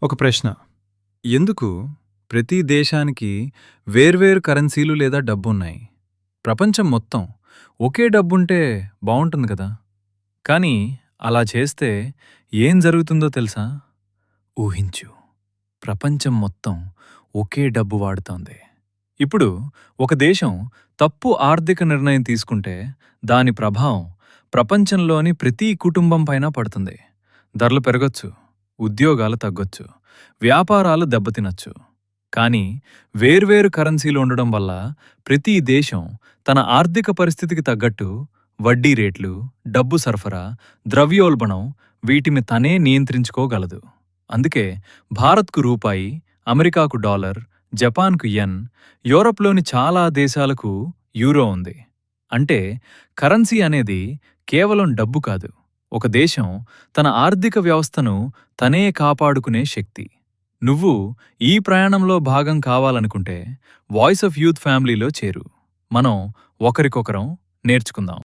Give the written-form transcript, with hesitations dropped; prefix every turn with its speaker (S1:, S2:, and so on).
S1: ఒక ప్రశ్న. ఎందుకు ప్రతి దేశానికి వేర్వేరు కరెన్సీలు లేదా డబ్బున్నాయి? ప్రపంచం మొత్తం ఒకే డబ్బుంటే బావుంటుంది కదా! కానీ అలా చేస్తే ఏం జరుగుతుందో తెలుసా? ఊహించు. ప్రపంచం మొత్తం ఒకే డబ్బు వాడుతోంది. ఇప్పుడు ఒక దేశం తప్పు ఆర్థిక నిర్ణయం తీసుకుంటే దాని ప్రభావం ప్రపంచంలోని ప్రతి కుటుంబం పైన పడుతుంది. ధరలు పెరగొచ్చు, ఉద్యోగాలు తగ్గొచ్చు, వ్యాపారాలు దెబ్బతినొచ్చు. కానీ వేర్వేరు కరెన్సీలు ఉండడం వల్ల ప్రతి దేశం తన ఆర్థిక పరిస్థితికి తగ్గట్టు వడ్డీ రేట్లు, డబ్బు సరఫరా, ద్రవ్యోల్బణం వీటిని తనే నియంత్రించుకోగలదు. అందుకే భారత్కు రూపాయి, అమెరికాకు డాలర్, జపాన్కు యెన్, యూరప్లోని చాలా దేశాలకు యూరో ఉంది. అంటే కరెన్సీ అనేది కేవలం డబ్బు కాదు, ఒక దేశం తన ఆర్థిక వ్యవస్థను తనే కాపాడుకునే శక్తి. నువ్వు ఈ ప్రయాణంలో భాగం కావాలనుకుంటే వాయిస్ ఆఫ్ యూత్ ఫ్యామిలీలో చేరు. మనం ఒకరికొకరం నేర్చుకుందాం.